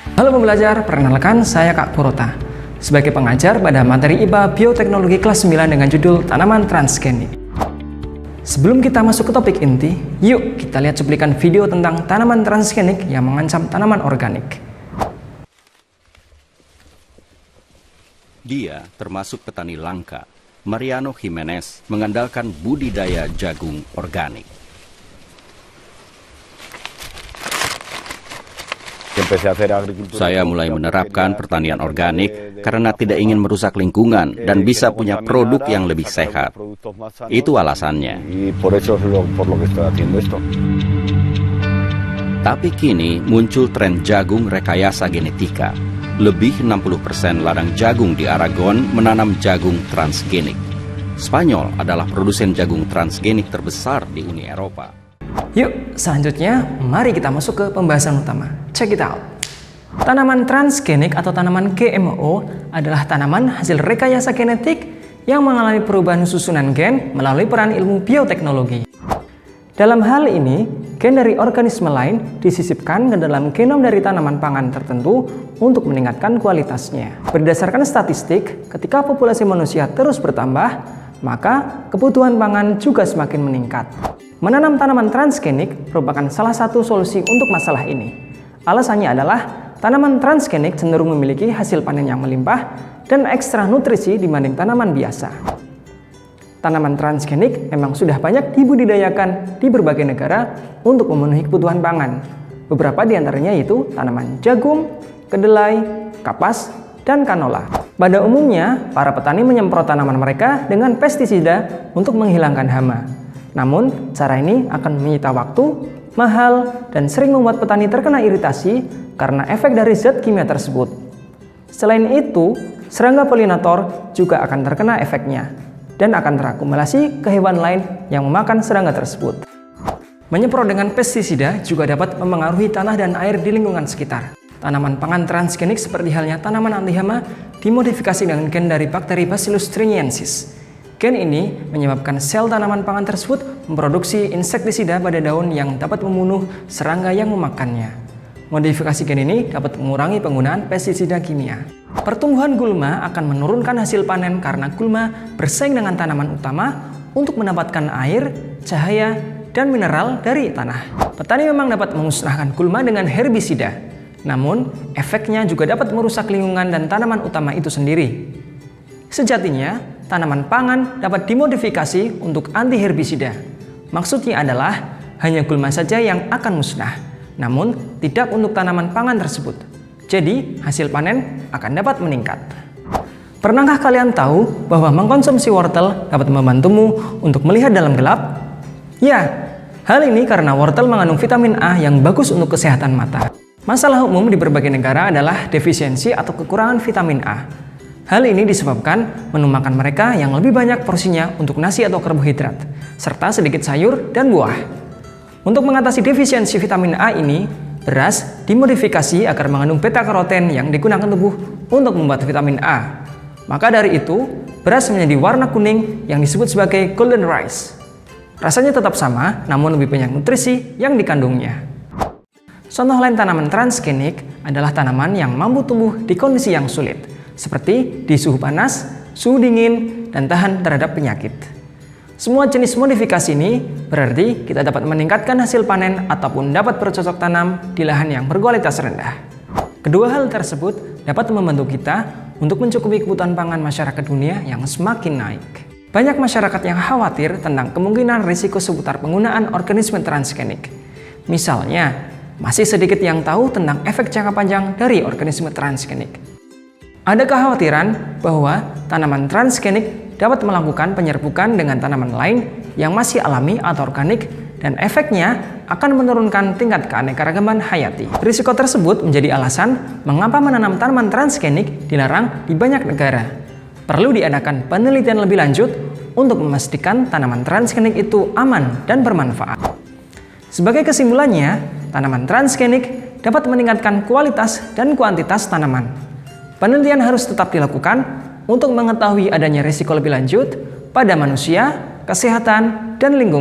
Halo pembelajar, perkenalkan saya Kak Purota. Sebagai pengajar pada materi IPA Bioteknologi kelas 9 dengan judul Tanaman Transgenik. Sebelum kita masuk ke topik inti, yuk kita lihat cuplikan video tentang tanaman transgenik yang mengancam tanaman organik. Dia termasuk petani langka. Mariano Jimenez mengandalkan budidaya jagung organik. Saya mulai menerapkan pertanian organik karena tidak ingin merusak lingkungan dan bisa punya produk yang lebih sehat. Itu alasannya. Tapi kini muncul tren jagung rekayasa genetika. Lebih 60% ladang jagung di Aragon menanam jagung transgenik. Spanyol adalah produsen jagung transgenik terbesar di Uni Eropa. Yuk, selanjutnya mari kita masuk ke pembahasan utama. Check it out. Tanaman transgenik atau tanaman GMO adalah tanaman hasil rekayasa genetik yang mengalami perubahan susunan gen melalui peran ilmu bioteknologi. Dalam hal ini, gen dari organisme lain disisipkan ke dalam genom dari tanaman pangan tertentu untuk meningkatkan kualitasnya. Berdasarkan statistik, ketika populasi manusia terus bertambah, maka kebutuhan pangan juga semakin meningkat. Menanam tanaman transgenik merupakan salah satu solusi untuk masalah ini. Alasannya adalah tanaman transgenik cenderung memiliki hasil panen yang melimpah dan ekstra nutrisi dibanding tanaman biasa. Tanaman transgenik memang sudah banyak dibudidayakan di berbagai negara untuk memenuhi kebutuhan pangan. Beberapa di antaranya yaitu tanaman jagung, kedelai, kapas, dan kanola. Pada umumnya, para petani menyemprot tanaman mereka dengan pestisida untuk menghilangkan hama. Namun, cara ini akan menyita waktu, mahal, dan sering membuat petani terkena iritasi karena efek dari zat kimia tersebut. Selain itu, serangga polinator juga akan terkena efeknya dan akan terakumulasi ke hewan lain yang memakan serangga tersebut. Menyemprot dengan pestisida juga dapat memengaruhi tanah dan air di lingkungan sekitar. Tanaman pangan transgenik seperti halnya tanaman anti hama dimodifikasi dengan gen dari bakteri Bacillus thuringiensis. Gen ini menyebabkan sel tanaman pangan tersebut memproduksi insektisida pada daun yang dapat membunuh serangga yang memakannya. Modifikasi gen ini dapat mengurangi penggunaan pestisida kimia. Pertumbuhan gulma akan menurunkan hasil panen karena gulma bersaing dengan tanaman utama untuk mendapatkan air, cahaya, dan mineral dari tanah. Petani memang dapat memusnahkan gulma dengan herbisida, namun efeknya juga dapat merusak lingkungan dan tanaman utama itu sendiri. Sejatinya, tanaman pangan dapat dimodifikasi untuk anti herbisida. Maksudnya adalah hanya gulma saja yang akan musnah, namun tidak untuk tanaman pangan tersebut. Jadi, hasil panen akan dapat meningkat. Pernahkah kalian tahu bahwa mengkonsumsi wortel dapat membantumu untuk melihat dalam gelap? Ya, hal ini karena wortel mengandung vitamin A yang bagus untuk kesehatan mata. Masalah umum di berbagai negara adalah defisiensi atau kekurangan vitamin A. Hal ini disebabkan menu makan mereka yang lebih banyak porsinya untuk nasi atau karbohidrat, serta sedikit sayur dan buah. Untuk mengatasi defisiensi vitamin A ini, beras dimodifikasi agar mengandung beta-karoten yang digunakan tubuh untuk membuat vitamin A. Maka dari itu, beras menjadi warna kuning yang disebut sebagai golden rice. Rasanya tetap sama, namun lebih banyak nutrisi yang dikandungnya. Contoh lain tanaman transgenik adalah tanaman yang mampu tumbuh di kondisi yang sulit, seperti di suhu panas, suhu dingin, dan tahan terhadap penyakit. Semua jenis modifikasi ini berarti kita dapat meningkatkan hasil panen ataupun dapat bercocok tanam di lahan yang berkualitas rendah. Kedua hal tersebut dapat membantu kita untuk mencukupi kebutuhan pangan masyarakat dunia yang semakin naik. Banyak masyarakat yang khawatir tentang kemungkinan risiko seputar penggunaan organisme transgenik. Misalnya, masih sedikit yang tahu tentang efek jangka panjang dari organisme transgenik. Ada kekhawatiran bahwa tanaman transgenik dapat melakukan penyerbukan dengan tanaman lain yang masih alami atau organik dan efeknya akan menurunkan tingkat keanekaragaman hayati. Risiko tersebut menjadi alasan mengapa menanam tanaman transgenik dilarang di banyak negara. Perlu diadakan penelitian lebih lanjut untuk memastikan tanaman transgenik itu aman dan bermanfaat. Sebagai kesimpulannya, tanaman transgenik dapat meningkatkan kualitas dan kuantitas tanaman. Penelitian harus tetap dilakukan untuk mengetahui adanya risiko lebih lanjut pada manusia, kesehatan, dan lingkungan.